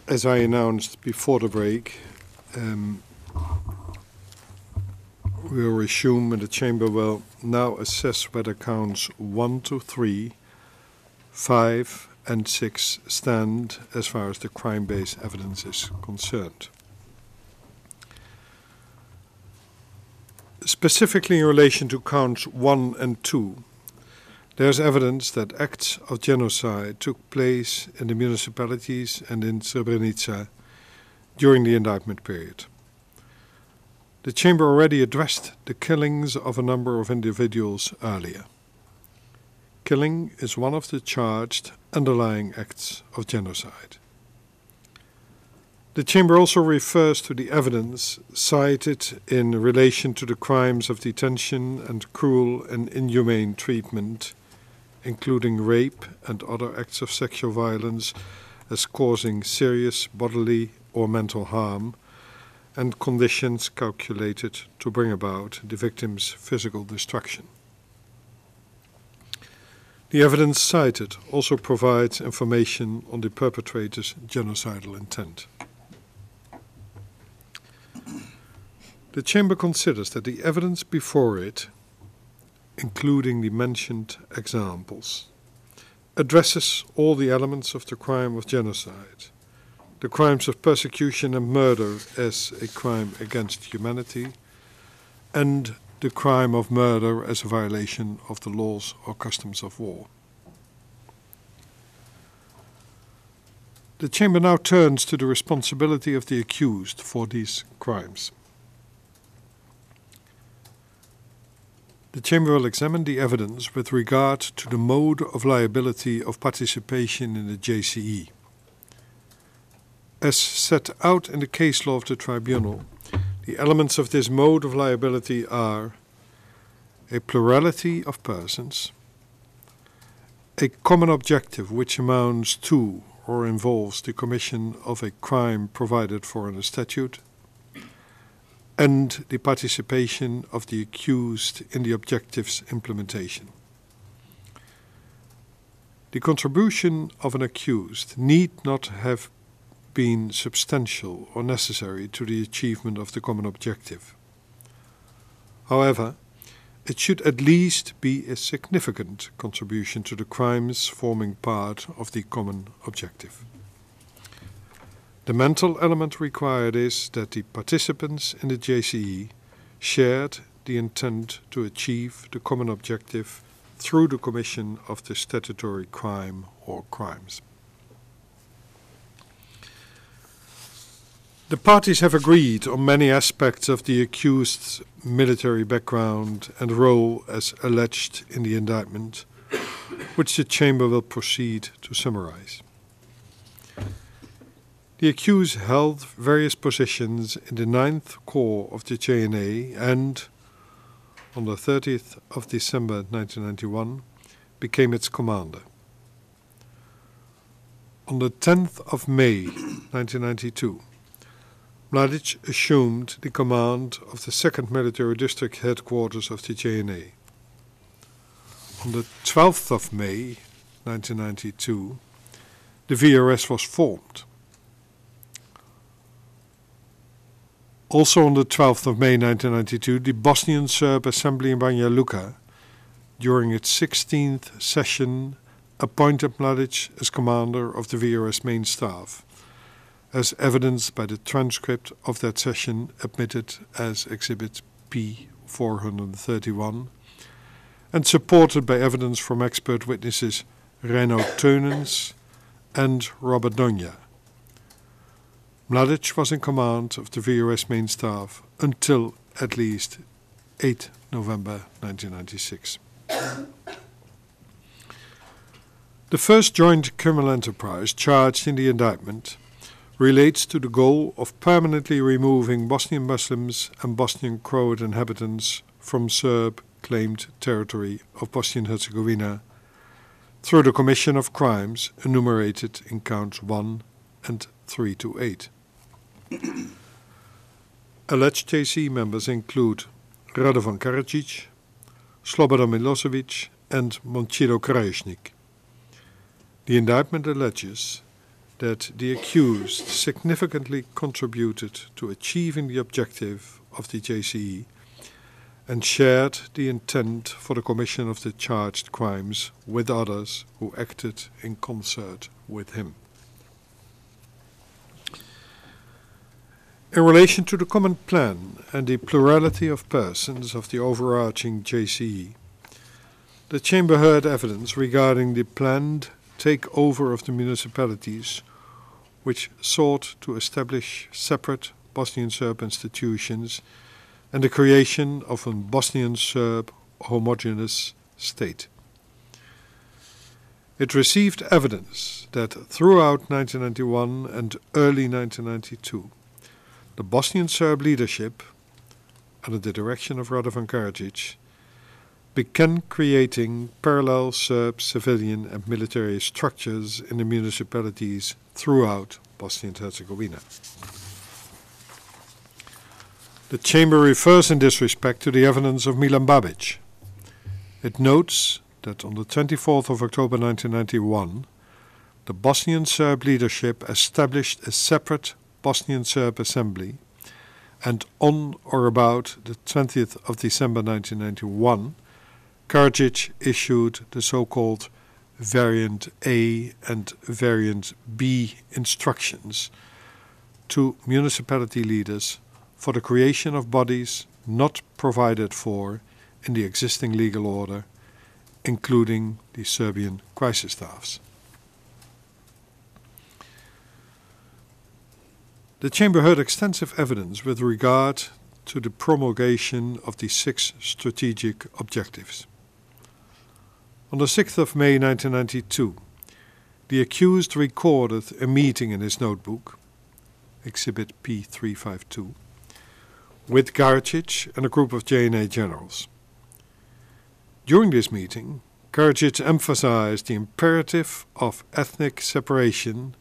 as I announced before the break, we'll resume and the Chamber will now assess whether counts 1 to 3, 5 and 6 stand as far as the crime-based evidence is concerned. Specifically in relation to counts 1 and 2, there is evidence that acts of genocide took place in the municipalities and in Srebrenica during the indictment period. The Chamber already addressed the killings of a number of individuals earlier. Killing is one of the charged underlying acts of genocide. The Chamber also refers to the evidence cited in relation to the crimes of detention and cruel and inhumane treatment, including rape and other acts of sexual violence as causing serious bodily or mental harm, and conditions calculated to bring about the victim's physical destruction. The evidence cited also provides information on the perpetrator's genocidal intent. The Chamber considers that the evidence before it, including the mentioned examples, addresses all the elements of the crime of genocide, the crimes of persecution and murder as a crime against humanity, and the crime of murder as a violation of the laws or customs of war. The Chamber now turns to the responsibility of the accused for these crimes. The Chamber will examine the evidence with regard to the mode of liability of participation in the JCE. As set out in the case law of the Tribunal, the elements of this mode of liability are a plurality of persons, a common objective which amounts to or involves the commission of a crime provided for in a statute, and the participation of the accused in the objective's implementation. The contribution of an accused need not have been substantial or necessary to the achievement of the common objective. However, it should at least be a significant contribution to the crimes forming part of the common objective. The mental element required is that the participants in the JCE shared the intent to achieve the common objective through the commission of the statutory crime or crimes. The parties have agreed on many aspects of the accused's military background and role as alleged in the indictment, which the Chamber will proceed to summarize. The accused held various positions in the 9th Corps of the JNA and, on the 30th of December 1991, became its commander. On the 10th of May 1992, Mladić assumed the command of the 2nd Military District Headquarters of the JNA. On the 12th of May 1992, the VRS was formed. Also on the 12th of May 1992, the Bosnian Serb Assembly in Banja Luka, during its 16th session, appointed Mladić as commander of the VRS main staff, as evidenced by the transcript of that session admitted as Exhibit P 431, and supported by evidence from expert witnesses Reinoud Teunens and Robert Donja. Mladić was in command of the VRS main staff until at least 8 November 1996. The first joint criminal enterprise charged in the indictment relates to the goal of permanently removing Bosnian Muslims and Bosnian Croat inhabitants from Serb-claimed territory of Bosnia-Herzegovina through the commission of crimes enumerated in counts 1 and 3 to 8. Alleged JC members include Radovan Karadzic, Slobodan Milosevic and Momcilo Krajisnik. The indictment alleges that the accused significantly contributed to achieving the objective of the JCE and shared the intent for the commission of the charged crimes with others who acted in concert with him. In relation to the common plan and the plurality of persons of the overarching JCE, the Chamber heard evidence regarding the planned takeover of the municipalities, which sought to establish separate Bosnian Serb institutions and the creation of a Bosnian Serb homogeneous state. It received evidence that throughout 1991 and early 1992, the Bosnian Serb leadership, under the direction of Radovan Karadzic, began creating parallel Serb civilian and military structures in the municipalities throughout Bosnia and Herzegovina. The Chamber refers in this respect to the evidence of Mladić. It notes that on the 24th of October 1991, the Bosnian Serb leadership established a separate Bosnian Serb assembly, and on or about the 20th of December 1991, Karadzic issued the so-called Variant A and Variant B instructions to municipality leaders for the creation of bodies not provided for in the existing legal order, including the Serbian crisis staffs. The Chamber heard extensive evidence with regard to the promulgation of the 6 strategic objectives. On the 6th of May 1992, the accused recorded a meeting in his notebook, Exhibit P352, with Karadzic and a group of JNA generals. During this meeting, Karadzic emphasized the imperative of ethnic separation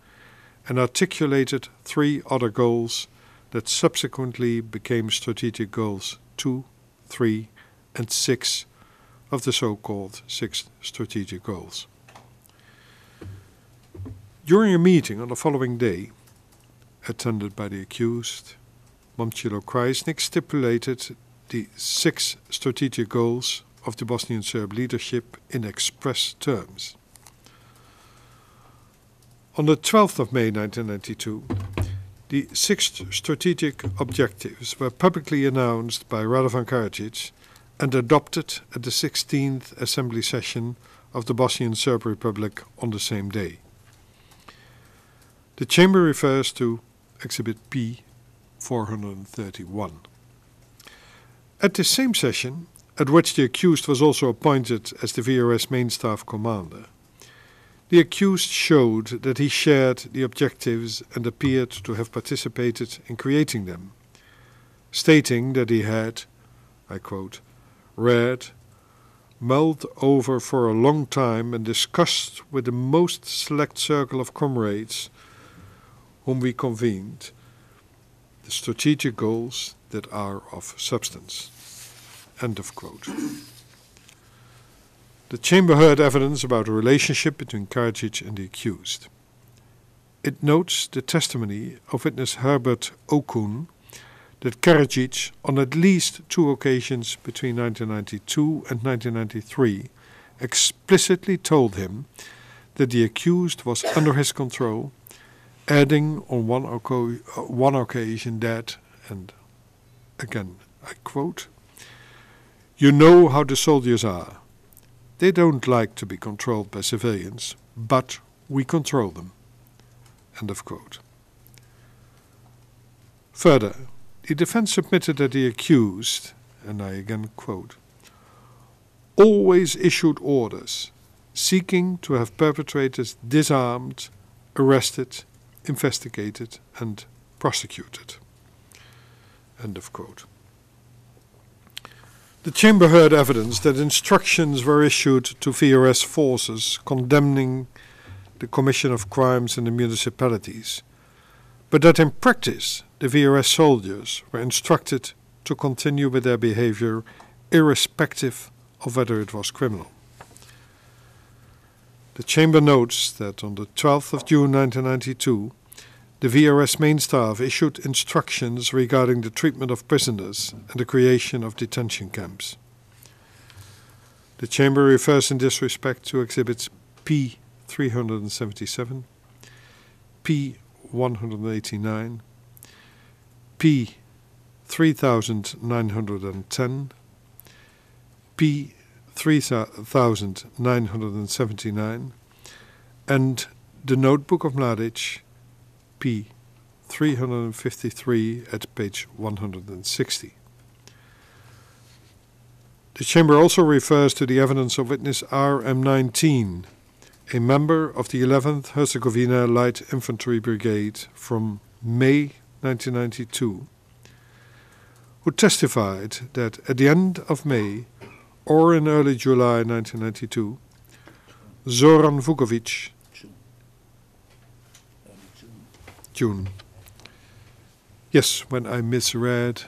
and articulated 3 other goals that subsequently became strategic goals 2, 3, and 6 of the so-called 6 strategic goals. During a meeting on the following day, attended by the accused, Momcilo Krajisnik stipulated the 6 strategic goals of the Bosnian Serb leadership in express terms. On the 12th of May 1992, the 6 strategic objectives were publicly announced by Radovan Karadzic and adopted at the 16th Assembly Session of the Bosnian Serb Republic on the same day. The Chamber refers to Exhibit P 431. At this same session, at which the accused was also appointed as the VRS main staff commander, the accused showed that he shared the objectives and appeared to have participated in creating them, stating that he had, I quote, read, mulled over for a long time and discussed with the most select circle of comrades whom we convened the strategic goals that are of substance. End of quote. The Chamber heard evidence about a relationship between Karadzic and the accused. It notes the testimony of witness Herbert Okun that Karadzic, on at least 2 occasions between 1992 and 1993, explicitly told him that the accused was under his control, adding on one occasion that, and again I quote, "You know how the soldiers are. They don't like to be controlled by civilians, but we control them." End of quote. Further, the defense submitted that the accused, and I again quote, always issued orders seeking to have perpetrators disarmed, arrested, investigated and prosecuted. End of quote. The Chamber heard evidence that instructions were issued to VRS forces condemning the commission of crimes in the municipalities, but that in practice the VRS soldiers were instructed to continue with their behavior irrespective of whether it was criminal. The Chamber notes that on the 12th of June 1992, the VRS main staff issued instructions regarding the treatment of prisoners and the creation of detention camps. The Chamber refers in this respect to Exhibits P. 377, P. 189, P. 3910, P. 3979, and the Notebook of Mladić, P. 353 at page 160. The Chamber also refers to the evidence of witness RM19, a member of the 11th Herzegovina Light Infantry Brigade from May 1992, who testified that at the end of May or in early July 1992, Zoran Vukovic, June. Yes, when I misread.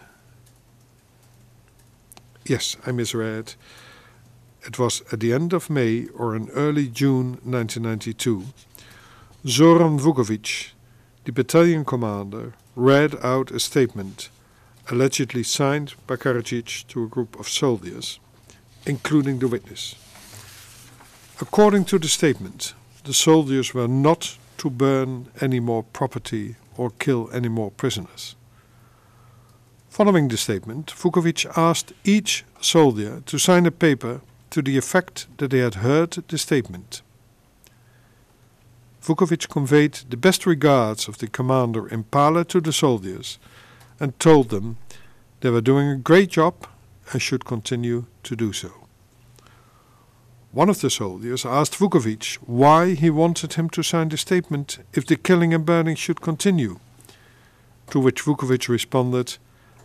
Yes, I misread. It was at the end of May or in early June 1992. Zoran Vukovic, the battalion commander, read out a statement allegedly signed by Karadzic to a group of soldiers, including the witness. According to the statement, the soldiers were not to burn any more property or kill any more prisoners. Following the statement, Vukovic asked each soldier to sign a paper to the effect that they had heard the statement. Vukovic conveyed the best regards of the commander in Pale to the soldiers and told them they were doing a great job and should continue to do so. One of the soldiers asked Vukovic why he wanted him to sign the statement if the killing and burning should continue, to which Vukovic responded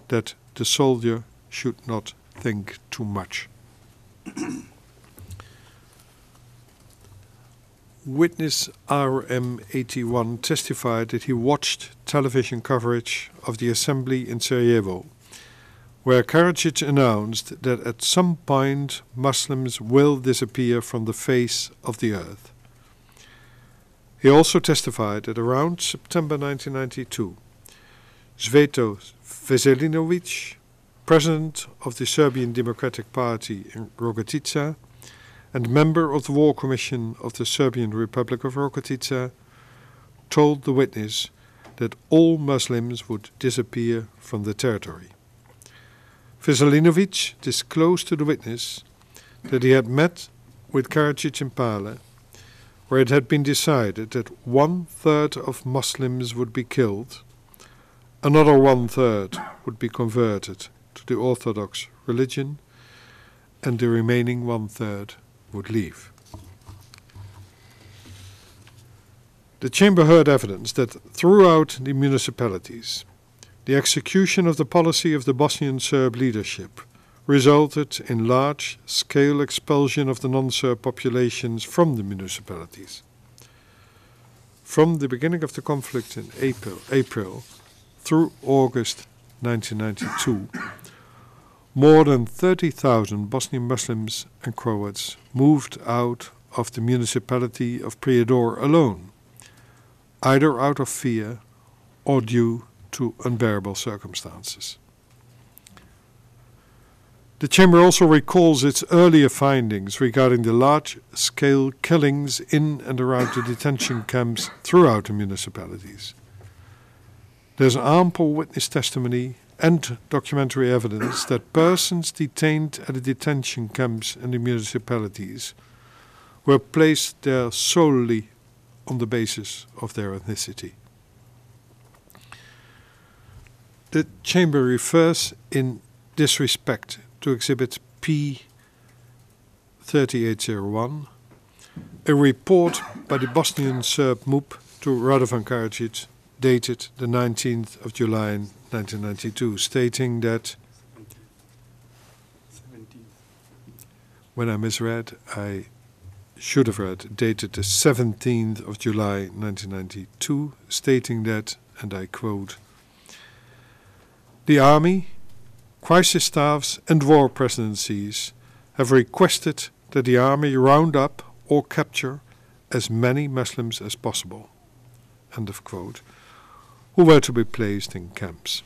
that the soldier should not think too much. Witness RM81 testified that he watched television coverage of the assembly in Sarajevo, where Karadzic announced that at some point Muslims will disappear from the face of the earth. He also testified that around September 1992, Sveto Veselinović, president of the Serbian Democratic Party in Rogatica and member of the War Commission of the Serbian Republic of Rogatica, told the witness that all Muslims would disappear from the territory. Veselinović disclosed to the witness that he had met with Karadzic in Pale, where it had been decided that 1/3 of Muslims would be killed, another 1/3 would be converted to the Orthodox religion, and the remaining 1/3 would leave. The Chamber heard evidence that throughout the municipalities, the execution of the policy of the Bosnian Serb leadership resulted in large-scale expulsion of the non-Serb populations from the municipalities. From the beginning of the conflict in April through August 1992, more than 30,000 Bosnian Muslims and Croats moved out of the municipality of Prijedor alone, either out of fear or due to unbearable circumstances. The Chamber also recalls its earlier findings regarding the large-scale killings in and around the detention camps throughout the municipalities. There is ample witness testimony and documentary evidence that persons detained at the detention camps in the municipalities were placed there solely on the basis of their ethnicity. The Chamber refers in this respect to Exhibit P. 3801, a report by the Bosnian Serb MUP to Radovan Karadzic dated the 19th of July 1992, stating that, when I misread, I should have read, dated the 17th of July 1992, stating that, and I quote, "The Army, crisis staffs and war presidencies have requested that the Army round up or capture as many Muslims as possible, end of quote, who were to be placed in camps.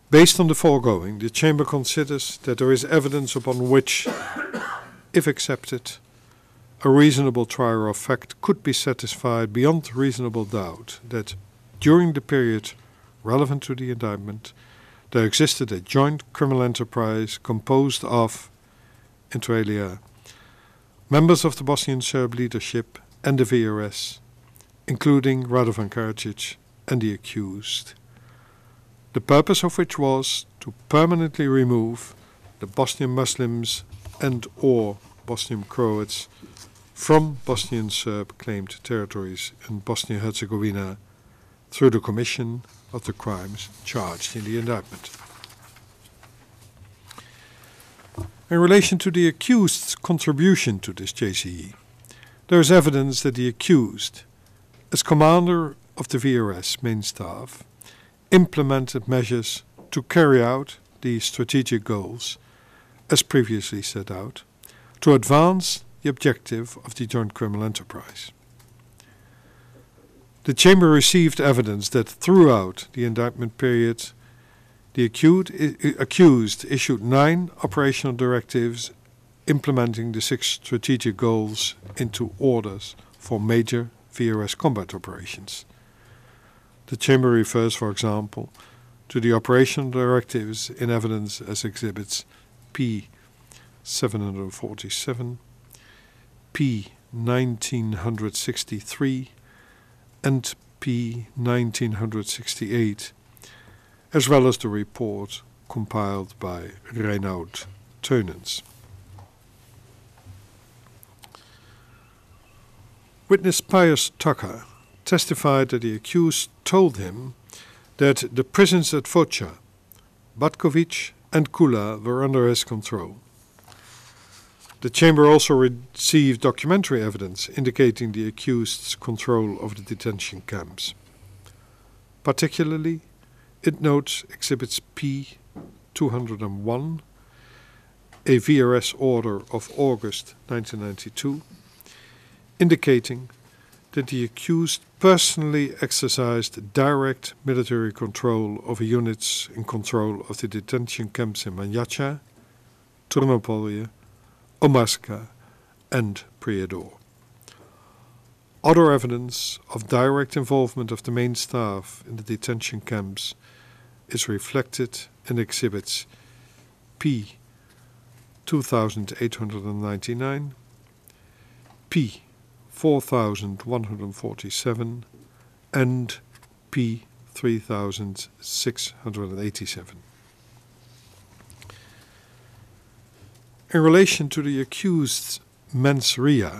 Based on the foregoing, the Chamber considers that there is evidence upon which, if accepted, a reasonable trier of fact could be satisfied beyond reasonable doubt that during the period relevant to the indictment, there existed a joint criminal enterprise composed of, inter alia, members of the Bosnian Serb leadership and the VRS, including Radovan Karadzic and the accused, the purpose of which was to permanently remove the Bosnian Muslims and or Bosnian Croats from Bosnian Serb claimed territories in Bosnia-Herzegovina through the commission of the crimes charged in the indictment. In relation to the accused's contribution to this JCE, there is evidence that the accused, as commander of the VRS main staff, implemented measures to carry out the strategic goals, as previously set out, to advance the objective of the joint criminal enterprise. The Chamber received evidence that throughout the indictment period, the accused issued 9 operational directives implementing the 6 strategic goals into orders for major VRS combat operations. The Chamber refers, for example, to the operational directives in evidence as exhibits P. 747, P. 1963, and P. 1968, as well as the report compiled by Reinoud Teunens. Witness Pius Tucker testified that the accused told him that the prisons at Foča, Batković, and Kula were under his control. The Chamber also received documentary evidence indicating the accused's control of the detention camps. Particularly, it notes exhibits P. 201, a VRS order of August 1992, indicating that the accused personally exercised direct military control over units in control of the detention camps in Manjača, Trnopolje, Omarska, and Prijedor. Other evidence of direct involvement of the main staff in the detention camps is reflected in exhibits P. 2899, P. 4147, and P. 3687. In relation to the accused's mens rea,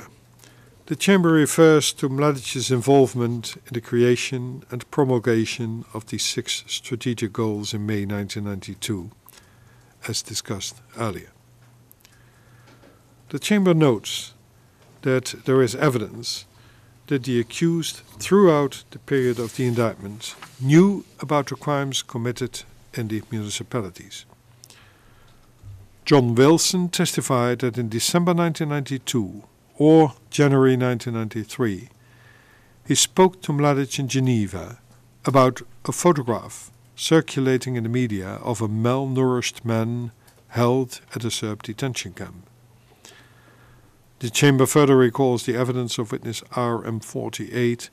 the Chamber refers to Mladić's involvement in the creation and promulgation of the 6 strategic goals in May 1992, as discussed earlier. The Chamber notes that there is evidence that the accused throughout the period of the indictment knew about the crimes committed in the municipalities. John Wilson testified that in December 1992 or January 1993, he spoke to Mladić in Geneva about a photograph circulating in the media of a malnourished man held at a Serb detention camp. The Chamber further recalls the evidence of witness RM48,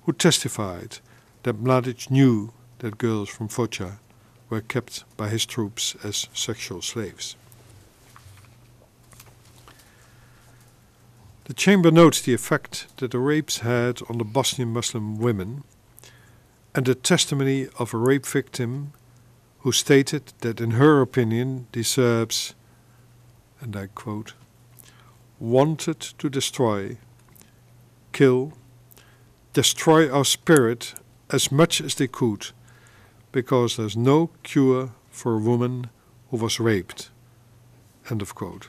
who testified that Mladić knew that girls from Foča were kept by his troops as sexual slaves. The Chamber notes the effect that the rapes had on the Bosnian Muslim women and the testimony of a rape victim who stated that in her opinion the Serbs, and I quote, wanted to destroy, kill, destroy our spirit as much as they could, because there's no cure for a woman who was raped, end of quote,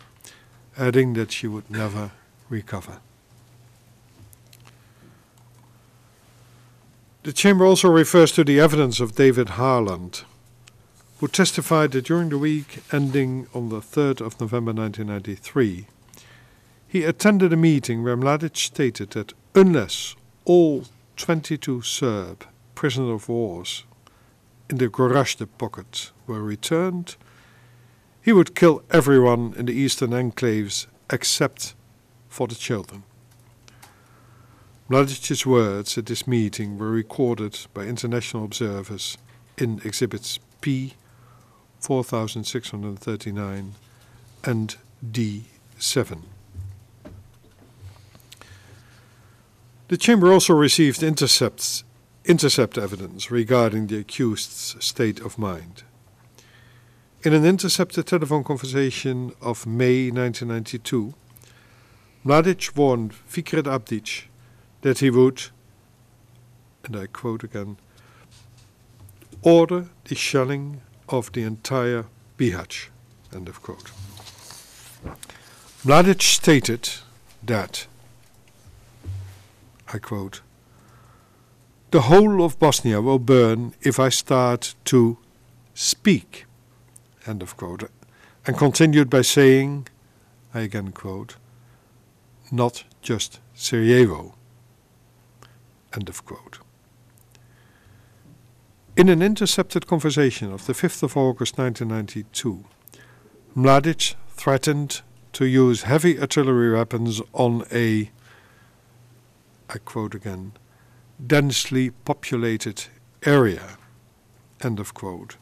adding that she would never recover. The Chamber also refers to the evidence of David Harland, who testified that during the week ending on the 3rd of November 1993, he attended a meeting where Mladić stated that unless all 22 Serb prisoners of wars in the Gorazde pocket were returned, he would kill everyone in the eastern enclaves except for the children. Mladić's words at this meeting were recorded by international observers in Exhibits P 4639 and D7. The Chamber also received intercept evidence regarding the accused's state of mind. In an intercepted telephone conversation of May 1992, Mladić warned Fikret Abdić that he would, and I quote again, order the shelling of the entire Bihać, end of quote. Mladić stated that, I quote, the whole of Bosnia will burn if I start to speak, end of quote, and continued by saying, I again quote, not just Sarajevo, end of quote. In an intercepted conversation of the 5th of August 1992, Mladić threatened to use heavy artillery weapons on a, I quote again, densely populated area, end of quote,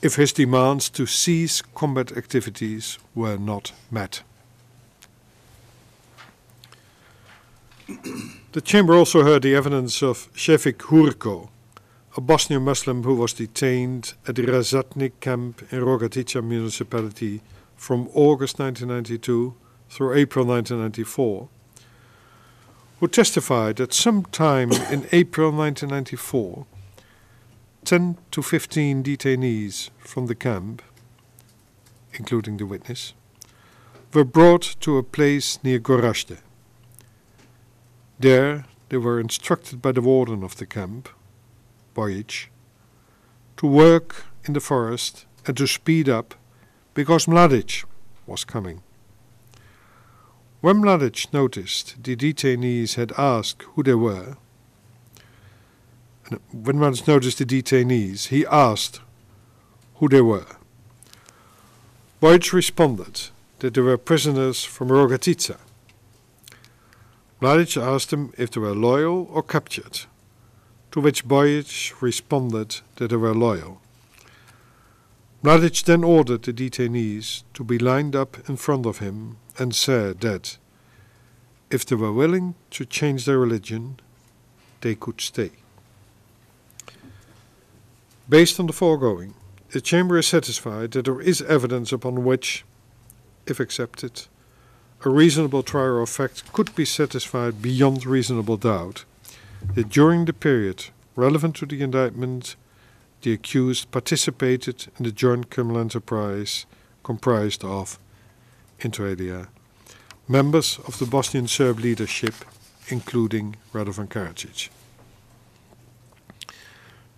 if his demands to cease combat activities were not met. The Chamber also heard the evidence of Šefik Hurko, a Bosnian Muslim who was detained at the Razatnik camp in Rogatica municipality from August 1992 through April 1994, who testified that sometime in April 1994, 10 to 15 detainees from the camp, including the witness, were brought to a place near Gorazde. There they were instructed by the warden of the camp, Bojic, to work in the forest and to speed up because Mladić was coming. When Mladić noticed the detainees had asked who they were, he asked who they were. Bojic responded that they were prisoners from Rogatica. Mladić asked them if they were loyal or captured, to which Bojic responded that they were loyal. Mladić then ordered the detainees to be lined up in front of him and said that if they were willing to change their religion, they could stay. Based on the foregoing, the Chamber is satisfied that there is evidence upon which, if accepted, a reasonable trier of fact could be satisfied beyond reasonable doubt that during the period relevant to the indictment, the accused participated in the joint criminal enterprise comprised of, inter alia, members of the Bosnian Serb leadership, including Radovan Karadzic.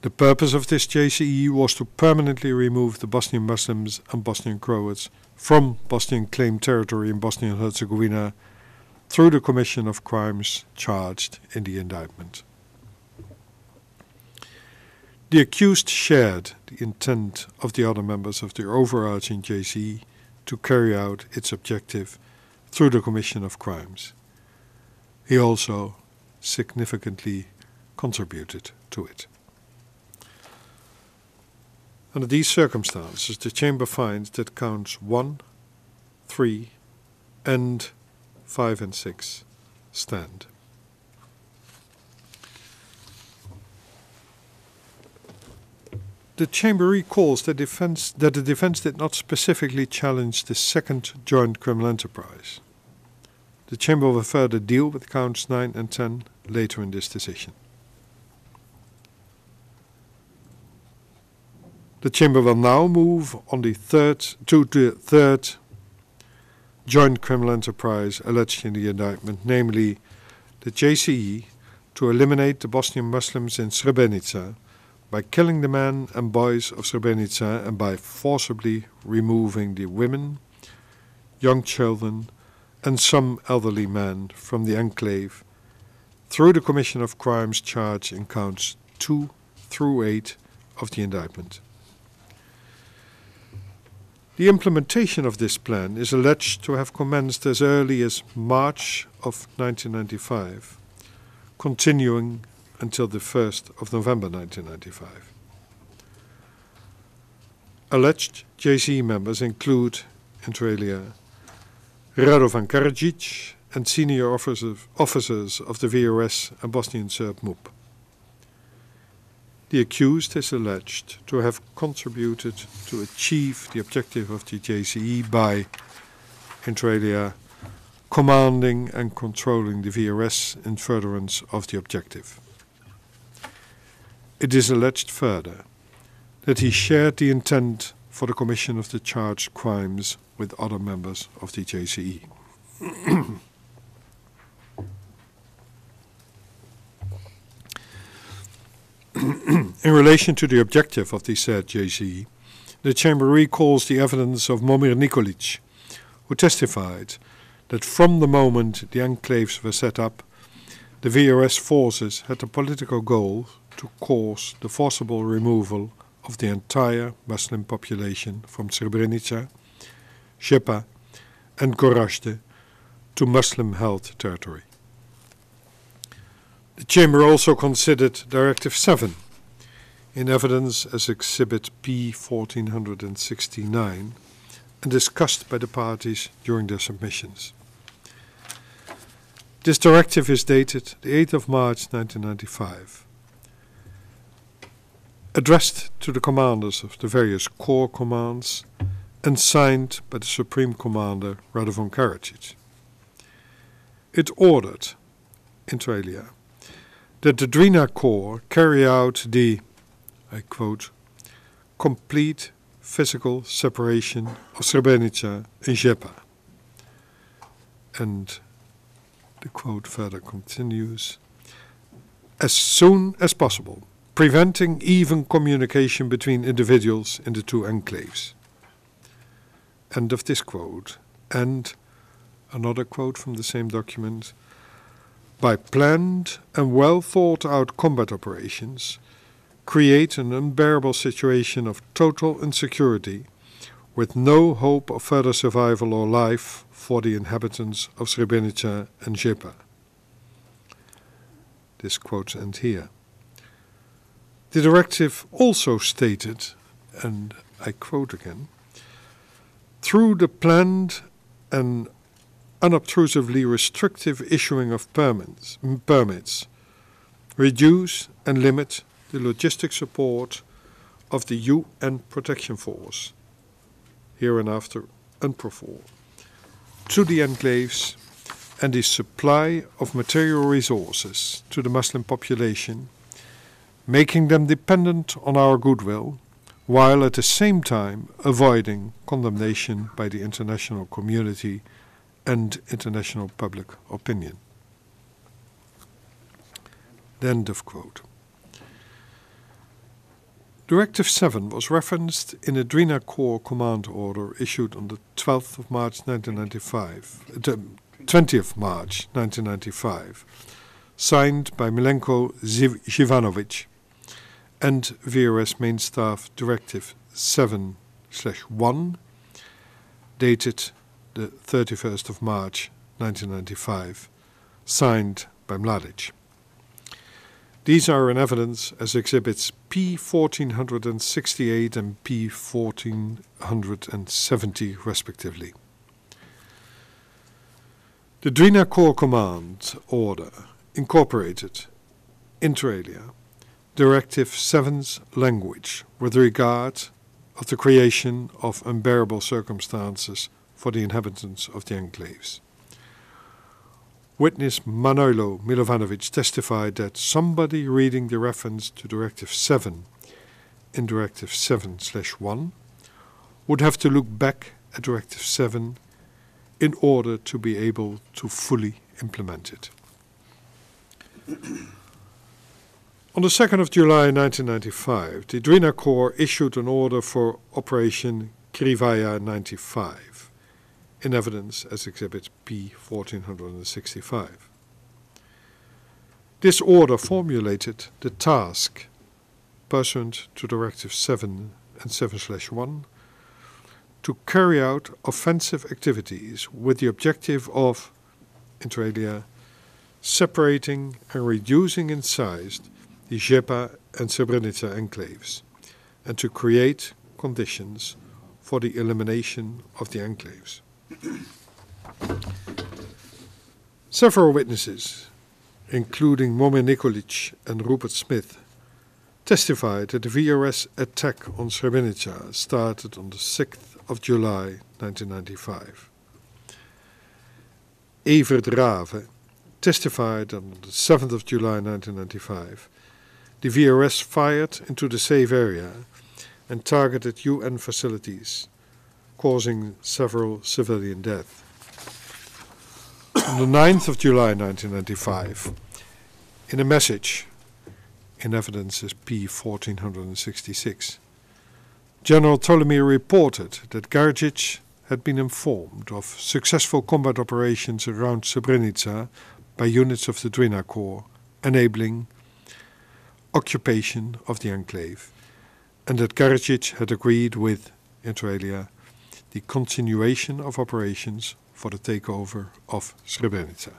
The purpose of this JCE was to permanently remove the Bosnian Muslims and Bosnian Croats from Bosnian claimed territory in Bosnia and Herzegovina through the commission of crimes charged in the indictment. The accused shared the intent of the other members of the overarching JCE to carry out its objective through the commission of crimes. He also significantly contributed to it. Under these circumstances, the Chamber finds that counts 1, 3, and 5 and 6 stand. The Chamber recalls that the defense did not specifically challenge the second joint criminal enterprise. The Chamber will further deal with counts 9 and 10 later in this decision. The Chamber will now move on to the third joint criminal enterprise alleged in the indictment, namely the JCE to eliminate the Bosnian Muslims in Srebrenica by killing the men and boys of Srebrenica and by forcibly removing the women, young children and some elderly men from the enclave through the commission of crimes charged in counts 2 through 8 of the indictment. The implementation of this plan is alleged to have commenced as early as March of 1995, continuing until the 1st of November 1995. Alleged JCE members include, inter alia, Radovan Karadzic and senior officers of the VRS and Bosnian Serb MUP. The accused is alleged to have contributed to achieve the objective of the JCE by, inter alia, commanding and controlling the VRS in furtherance of the objective. It is alleged further that he shared the intent for the commission of the charged crimes with other members of the JCE. In relation to the objective of the said JCE, the Chamber recalls the evidence of Momir Nikolic, who testified that from the moment the enclaves were set up, the VRS forces had the political goal to cause the forcible removal of the entire Muslim population from Srebrenica, Žepa and Gorazde to Muslim-held territory. The Chamber also considered Directive 7 in evidence as Exhibit P 1469 and discussed by the parties during their submissions. This directive is dated the 8th of March 1995, addressed to the commanders of the various corps commands and signed by the Supreme Commander Radovan Karadzic. It ordered, inter alia, that the Drina Corps carry out the, I quote, complete physical separation of Srebrenica and Žepa. And the quote further continues, as soon as possible, preventing even communication between individuals in the two enclaves. End of this quote. And another quote from the same document, by planned and well thought out combat operations, create an unbearable situation of total insecurity with no hope of further survival or life for the inhabitants of Srebrenica and Žepa. This quote ends here. The directive also stated, and I quote again, through the planned and unobtrusively restrictive issuing of permits, reduce and limit the logistic support of the UN Protection Force, hereinafter UNPROFOR, to the enclaves and the supply of material resources to the Muslim population, making them dependent on our goodwill, while at the same time avoiding condemnation by the international community and international public opinion. The end of quote. Directive 7 was referenced in a Drina Corps command order issued on the 12th of March 20th March 1995, signed by Milenko Živanović, and VRS Main Staff Directive 7/1, dated the 31st of March 1995, signed by Mladić. These are in evidence as Exhibits P 1468 and P 1470 respectively. The Drina Corps Command Order incorporated, inter alia, Directive 7's language with regard of the creation of unbearable circumstances for the inhabitants of the enclaves. Witness Manojlo Milovanovic testified that somebody reading the reference to Directive 7 in Directive 7/1 would have to look back at Directive 7 in order to be able to fully implement it. On the 2nd of July 1995, the Drina Corps issued an order for Operation Krivaya 95, in evidence as Exhibit P 1465. This order formulated the task pursuant to Directive 7 and 7/1 to carry out offensive activities with the objective of, inter alia, separating and reducing in size the Žepa and Srebrenica enclaves, and to create conditions for the elimination of the enclaves. Several witnesses, including Momin Nikolic and Rupert Smith, testified that the VRS attack on Srebrenica started on the 6th of July 1995. Evert Rave testified that on the 7th of July 1995, the VRS fired into the safe area and targeted UN facilities, causing several civilian deaths. On the 9th of July 1995, in a message, in evidence as P 1466, General Ptolemy reported that Garjic had been informed of successful combat operations around Srebrenica by units of the Drina Corps, enabling occupation of the enclave, and that Garjic had agreed with, inter alia, the continuation of operations for the takeover of Srebrenica.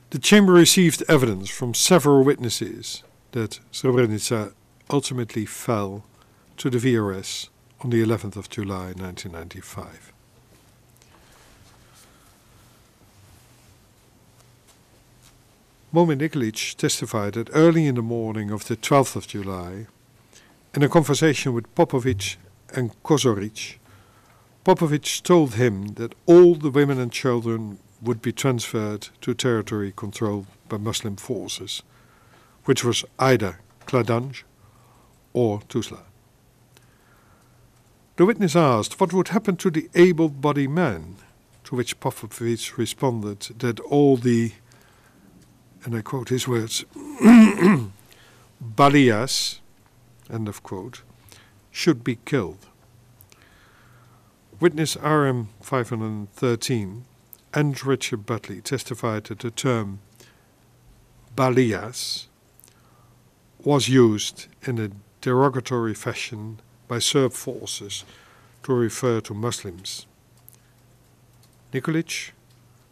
The Chamber received evidence from several witnesses that Srebrenica ultimately fell to the VRS on the 11th of July 1995. Momin Nikolic testified that early in the morning of the 12th of July, in a conversation with Popovic and Kozoric, Popovic told him that all the women and children would be transferred to territory controlled by Muslim forces, which was either Kladanj or Tuzla. The witness asked what would happen to the able-bodied men, to which Popovic responded that all the, and I quote his words, Balias, end of quote, should be killed. Witness RM 513 and Richard Butley testified that the term Balias was used in a derogatory fashion by Serb forces to refer to Muslims. Nikolic,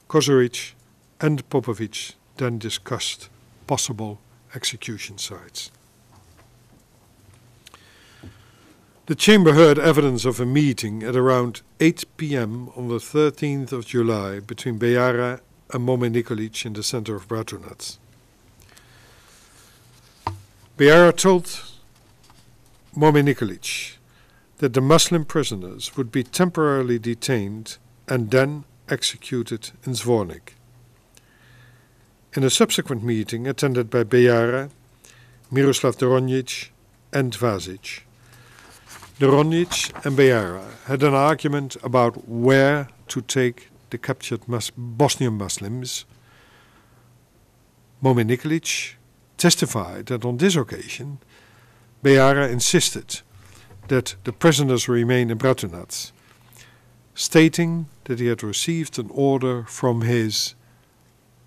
Kozoric and Popovic then discussed possible execution sites. The Chamber heard evidence of a meeting at around 8 p.m. on the 13th of July between Bejara and Momin Nikolic in the center of Bratunac. Bejara told Momin Nikolic that the Muslim prisoners would be temporarily detained and then executed in Zvornik. In a subsequent meeting attended by Bejara, Miroslav Doronjic and Vasic, Doronjic and Bejara had an argument about where to take the captured Bosnian Muslims. Momin Nikolic testified that on this occasion, Bejara insisted that the prisoners remain in Bratunac, stating that he had received an order from his,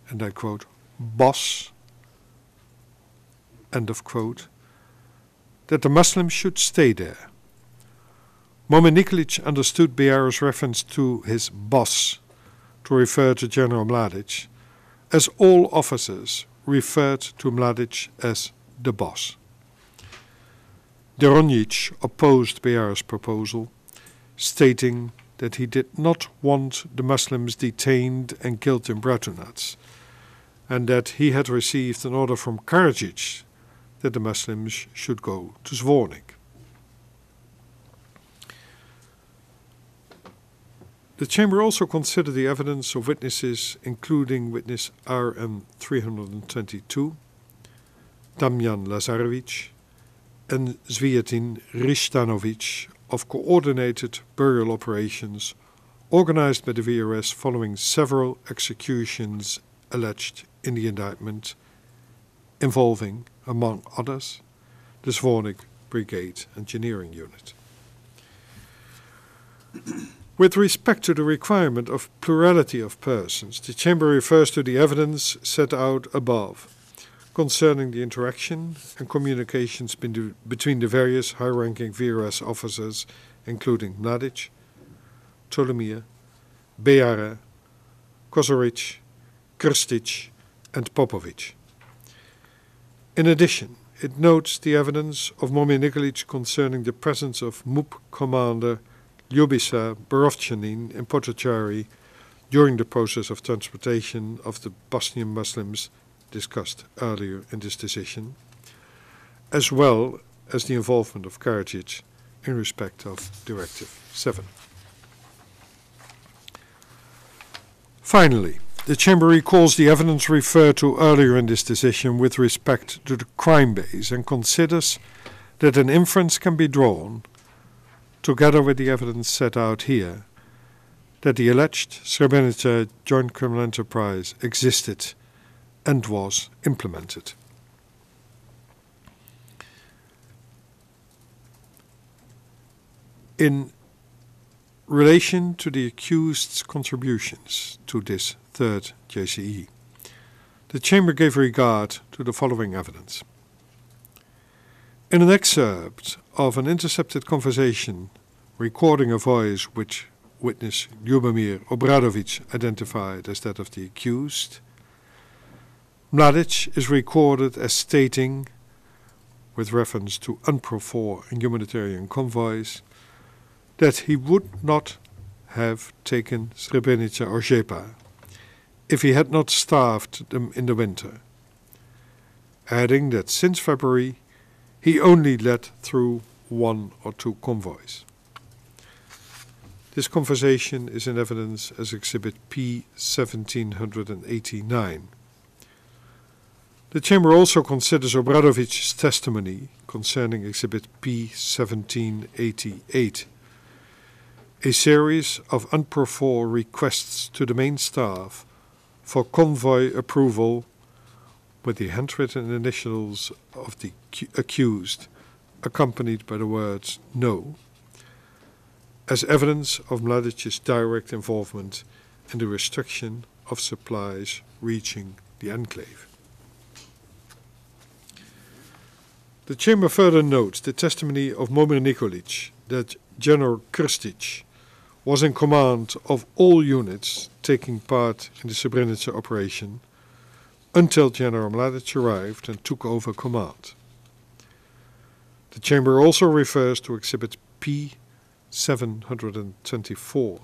and I quote, boss, end of quote, that the Muslims should stay there. Momin Nikolic understood Bejara's reference to his boss to refer to General Mladić, as all officers referred to Mladić as the boss. Doronjic opposed Bejara's proposal, stating that he did not want the Muslims detained and killed in Bratunac, and that he had received an order from Karadzic that the Muslims should go to Zvornik. The Chamber also considered the evidence of witnesses, including witness RM 322, Damjan Lazarevic, and Zvijetin Ristanovic, of coordinated burial operations organized by the VRS following several executions alleged in the indictment, involving, among others, the Zvornik Brigade Engineering Unit. With respect to the requirement of plurality of persons, the Chamber refers to the evidence set out above concerning the interaction and communications between the various high-ranking VRS officers, including Mladić, Ptolemija, Beara, Kozoric, Krstic, and Popovic. In addition, it notes the evidence of Mladić concerning the presence of MUP commander Ljubiša Borovčanin in Potocari during the process of transportation of the Bosnian Muslims discussed earlier in this decision, as well as the involvement of Karadzic in respect of Directive 7. Finally, the Chamber recalls the evidence referred to earlier in this decision with respect to the crime base and considers that an inference can be drawn, together with the evidence set out here, that the alleged Srebrenica joint criminal enterprise existed and was implemented. In relation to the accused's contributions to this third JCE, the Chamber gave regard to the following evidence. In an excerpt of an intercepted conversation recording a voice which witness Ljubomir Obradović identified as that of the accused, Mladić is recorded as stating, with reference to UNPRO-4 and humanitarian convoys, that he would not have taken Srebrenica or Žepa if he had not starved them in the winter, adding that since February he only led through 1 or 2 convoys. This conversation is in evidence as Exhibit P 1789. The Chamber also considers Obradovic's testimony concerning Exhibit P 1788, a series of UNPRO-4 requests to the main staff for convoy approval with the handwritten initials of the accused, accompanied by the words "no," as evidence of Mladić's direct involvement in the restriction of supplies reaching the enclave. The Chamber further notes the testimony of Momir Nikolić that General Krstic was in command of all units taking part in the Srebrenica operation until General Mladić arrived and took over command. The Chamber also refers to Exhibit P 724,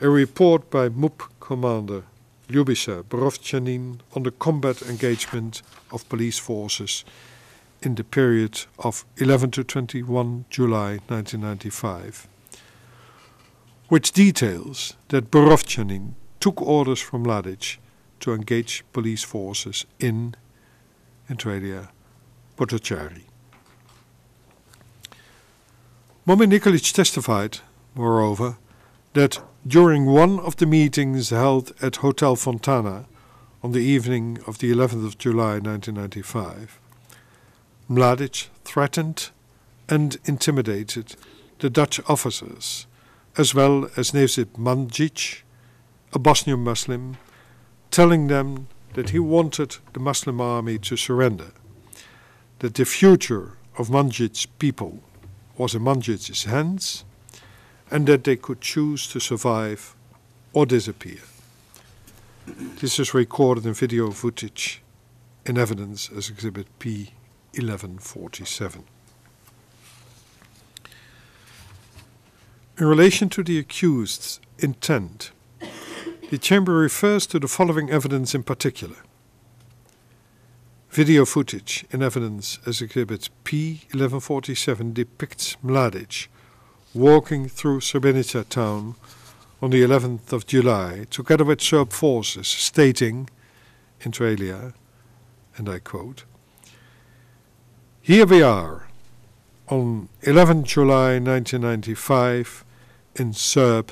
a report by MUP Commander Ljubiša Borovčanin on the combat engagement of police forces in the period of 11 to 21 July 1995, which details that Borovčanin took orders from Mladić to engage police forces in, inter alia, Potocari. Momir Nikolić testified, moreover, that during one of the meetings held at Hotel Fontana on the evening of the 11th of July 1995, Mladić threatened and intimidated the Dutch officers, as well as Nevzat Mladić, a Bosnian Muslim, telling them that he wanted the Muslim army to surrender, that the future of Mladić's people was in Mladić's hands, and that they could choose to survive or disappear. This is recorded in video footage in evidence as Exhibit P 1147. In relation to the accused's intent, the Chamber refers to the following evidence in particular. Video footage in evidence as Exhibit P 1147 depicts Mladić walking through Srebrenica town on the 11th of July together with Serb forces, stating, inter alia, and I quote, "Here we are on 11 July 1995 in Serb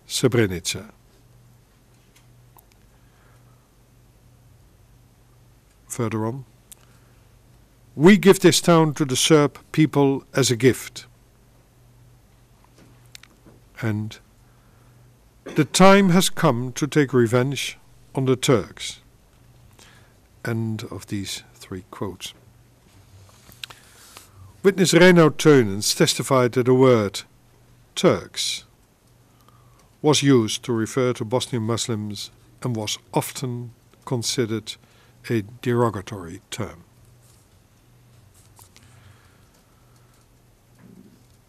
Srebrenica." Further on, "We give this town to the Serb people as a gift." and "The time has come to take revenge on the Turks." End of these 3 quotes. Witness Reinoud Teunens testified that the word Turks was used to refer to Bosnian Muslims and was often considered a derogatory term.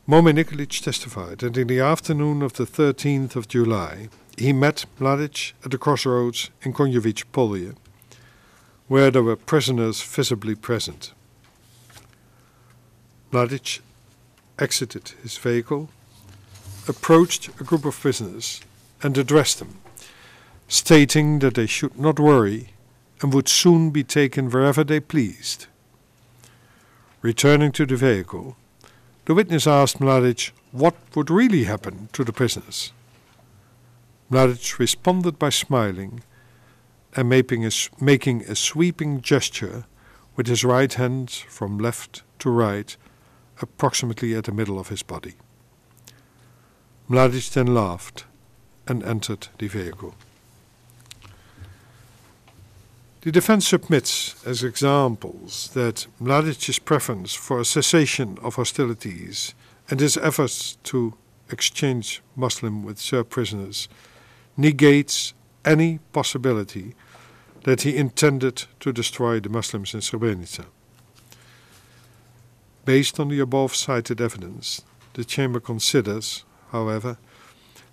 Momin Nikolić testified that in the afternoon of the 13th of July he met Mladić at the crossroads in Konjević Polje, where there were prisoners visibly present. Mladić exited his vehicle, approached a group of prisoners and addressed them, stating that they should not worry and would soon be taken wherever they pleased. Returning to the vehicle, the witness asked Mladić what would really happen to the prisoners. Mladić responded by smiling and making a sweeping gesture with his right hand from left to right, approximately at the middle of his body. Mladić then laughed and entered the vehicle. The defense submits as examples that Mladić's preference for a cessation of hostilities and his efforts to exchange Muslim with Serb prisoners negates any possibility that he intended to destroy the Muslims in Srebrenica. Based on the above cited evidence, the Chamber considers, however,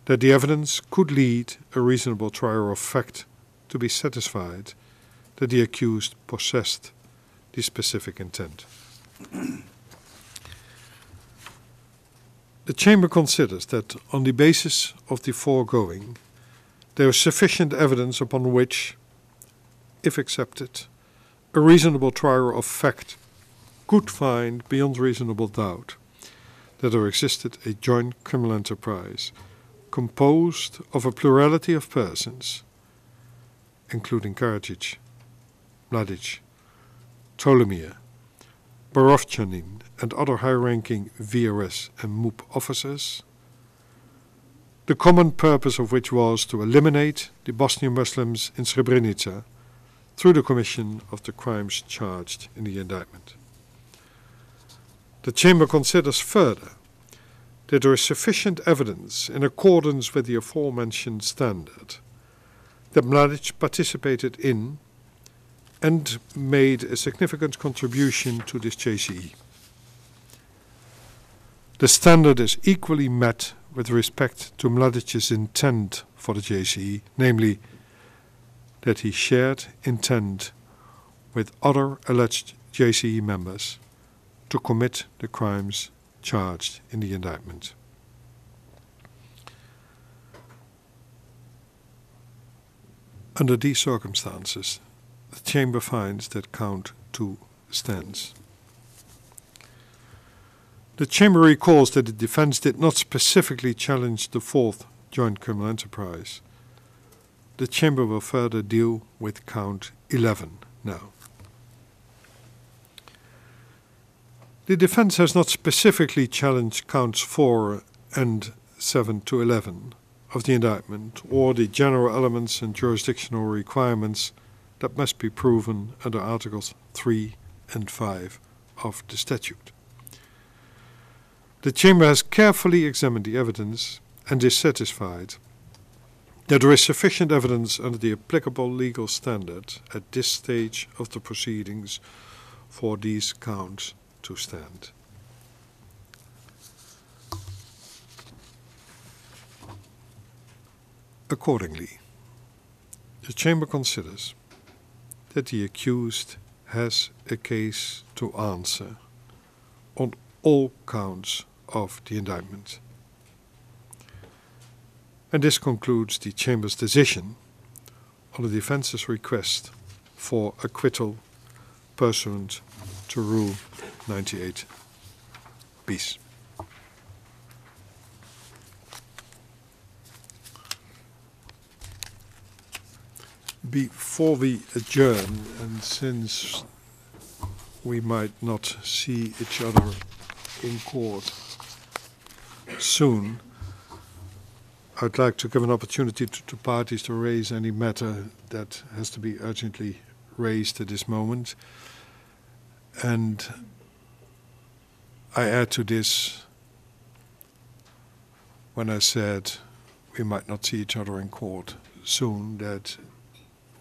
that the evidence could lead a reasonable trier of fact to be satisfied that the accused possessed the specific intent. The Chamber considers that on the basis of the foregoing, there is sufficient evidence upon which, if accepted, a reasonable trier of fact could find beyond reasonable doubt that there existed a joint criminal enterprise composed of a plurality of persons, including Karadzic, Mladić, Ptolemir, Borovchanin and other high-ranking VRS and MUP officers, the common purpose of which was to eliminate the Bosnian Muslims in Srebrenica through the commission of the crimes charged in the indictment. The Chamber considers further that there is sufficient evidence in accordance with the aforementioned standard that Mladić participated in and made a significant contribution to this JCE. The standard is equally met with respect to Mladić's intent for the JCE, namely that he shared intent with other alleged JCE members to commit the crimes charged in the indictment. Under these circumstances, the Chamber finds that count 2 stands. The Chamber recalls that the defense did not specifically challenge the 4th joint criminal enterprise. The Chamber will further deal with count 11 now. The defense has not specifically challenged counts 4 and 7 to 11 of the indictment or the general elements and jurisdictional requirements that must be proven under Articles 3 and 5 of the statute. The Chamber has carefully examined the evidence and is satisfied that there is sufficient evidence under the applicable legal standard at this stage of the proceedings for these counts to stand. Accordingly, the Chamber considers that the accused has a case to answer on all counts of the indictment. And this concludes the Chamber's decision on the defense's request for acquittal pursuant to Rule 98 bis. Before we adjourn, and since we might not see each other in court soon, I'd like to give an opportunity to parties to raise any matter that has to be urgently raised at this moment. And I add to this, when I said we might not see each other in court soon, that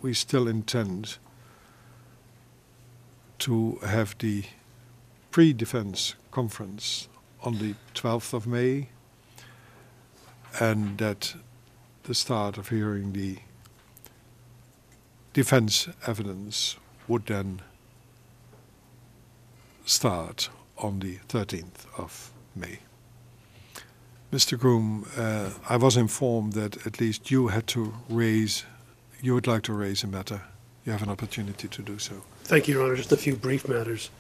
we still intend to have the pre-defense conference on the 12th of May, and that the start of hearing the defense evidence would then start on the 13th of May. Mr. Groom, I was informed that at least you would like to raise a matter. You have an opportunity to do so. Thank you, Your Honor. Just a few brief matters.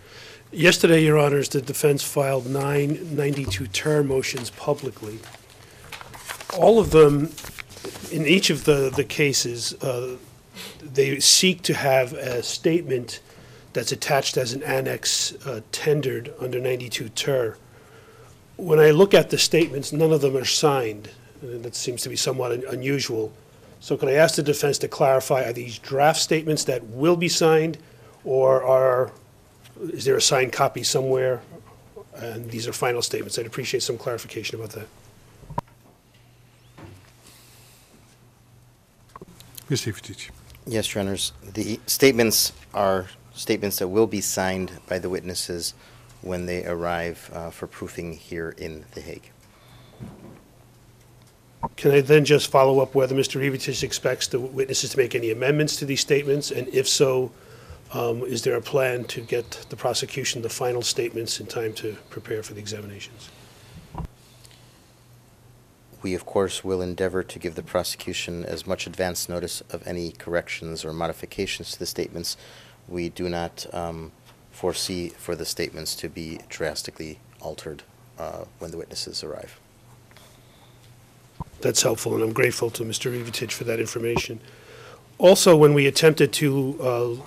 Yesterday, Your Honors, the defense filed 9 92 ter motions publicly. All of them, in each of the cases, they seek to have a statement that's attached as an annex tendered under 92 ter. When I look at the statements, none of them are signed. And that seems to be somewhat unusual. So could I ask the defense to clarify, are these draft statements that will be signed, or is there a signed copy somewhere? And these are final statements. I'd appreciate some clarification about that. Mr. Mladić. Yes, Your Honors. The statements are statements that will be signed by the witnesses when they arrive for proofing here in The Hague. Can I then just follow up whether Mr. Mladić expects the witnesses to make any amendments to these statements? And if so, is there a plan to get the prosecution the final statements in time to prepare for the examinations? We, of course, will endeavor to give the prosecution as much advance notice of any corrections or modifications to the statements. We do not foresee for the statements to be drastically altered when the witnesses arrive. That's helpful, and I'm grateful to Mr. Mladić for that information. Also, when we attempted to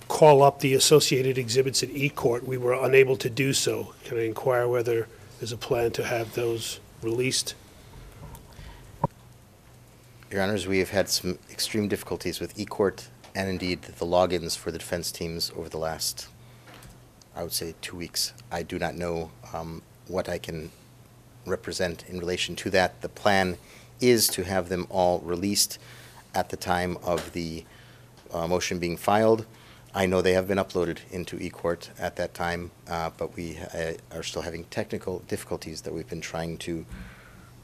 call up the associated exhibits at E-Court, we were unable to do so. Can I inquire whether there's a plan to have those released? Your Honors, we have had some extreme difficulties with E-Court and indeed the logins for the defense teams over the last, I would say, 2 weeks. I do not know what I can represent in relation to that. The plan is to have them all released at the time of the motion being filed. I know they have been uploaded into E-Court at that time, but we are still having technical difficulties that we've been trying to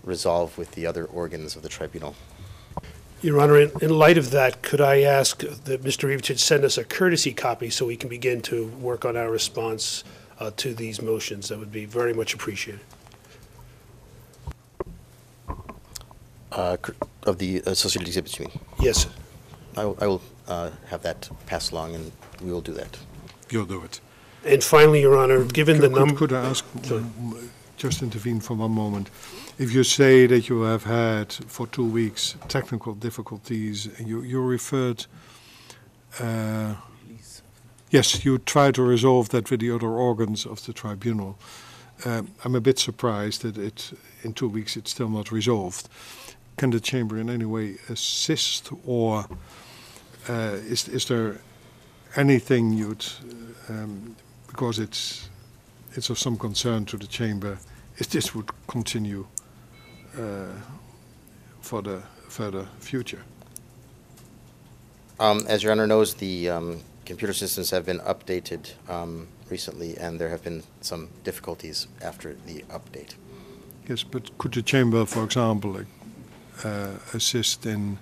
resolve with the other organs of the tribunal. Your Honor, in light of that, could I ask that Mr. Mladić send us a courtesy copy so we can begin to work on our response to these motions? That would be very much appreciated. Of the associated exhibits, you mean? Yes, sir. I will have that passed along, and we will do that. You'll do it. And finally, Your Honor, given the number... Could I ask, just intervene for one moment? If you say that you have had, for 2 weeks, technical difficulties, you referred... yes, you try to resolve that with the other organs of the tribunal. I'm a bit surprised that in 2 weeks it's still not resolved. Can the chamber in any way assist, or is there anything you'd, because it's of some concern to the chamber, if this would continue for the further future? As Your Honor knows, the computer systems have been updated recently, and there have been some difficulties after the update. Yes, but could the chamber, for example, assist in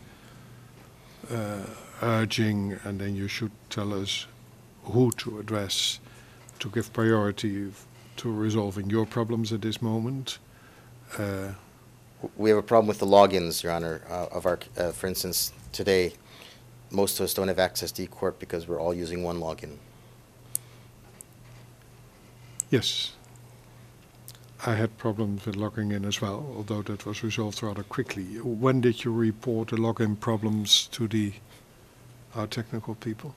urging, and then you should tell us who to address to give priority to resolving your problems at this moment? We have a problem with the logins, Your Honor, of our, for instance, today, most of us don't have access to E-Court because we're all using one login. Yes. I had problems with logging in as well, although that was resolved rather quickly. When did you report the login problems to our technical people?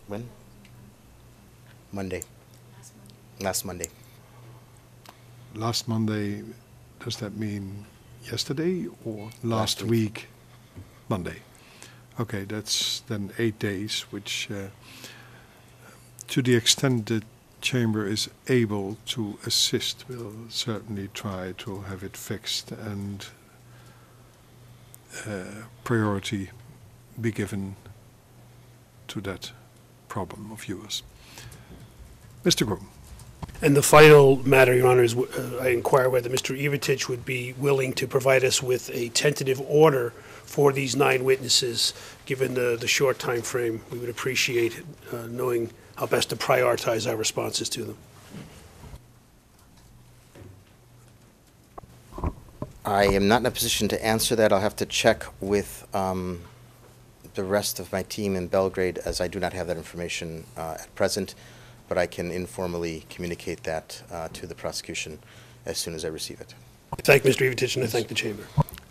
When? Monday. Last Monday. Last Monday, does that mean yesterday or last week. week, Monday? Okay, that's then 8 days, which to the extent the Chamber is able to assist, we'll certainly try to have it fixed and priority be given to that problem of yours. Mr. Groom. And the final matter, Your Honor, is I inquire whether Mr. Mladić would be willing to provide us with a tentative order for these 9 witnesses, given the short time frame. We would appreciate knowing how best to prioritize our responses to them. I am not in a position to answer that. I'll have to check with the rest of my team in Belgrade, as I do not have that information at present, but I can informally communicate that to the prosecution as soon as I receive it. I thank Mr. Mladić and I thank the Chamber.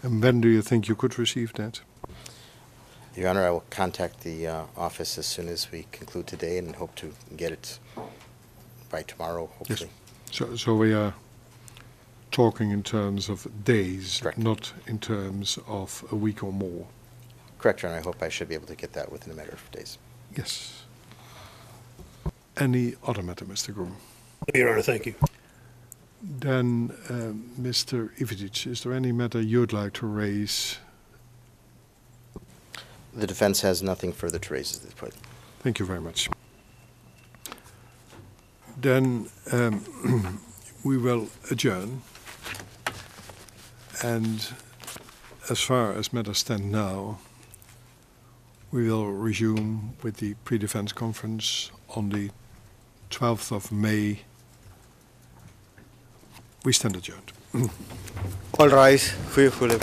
And when do you think you could receive that? Your Honor, I will contact the office as soon as we conclude today and hope to get it by tomorrow, hopefully. Yes. So we are talking in terms of days, Correct. not in terms of a week or more. Correct, Your Honor. I hope I should be able to get that within a matter of days. Yes. Any other matter, Mr. Groom? Your Honor, thank you. Then, Mr. Mladić, is there any matter you'd like to raise? The defense has nothing further to raise at this point. Thank you very much. Then we will adjourn. And as far as matters stand now, we will resume with the pre-defense conference on the 12th of May. We stand adjourned. All rise, fearfully.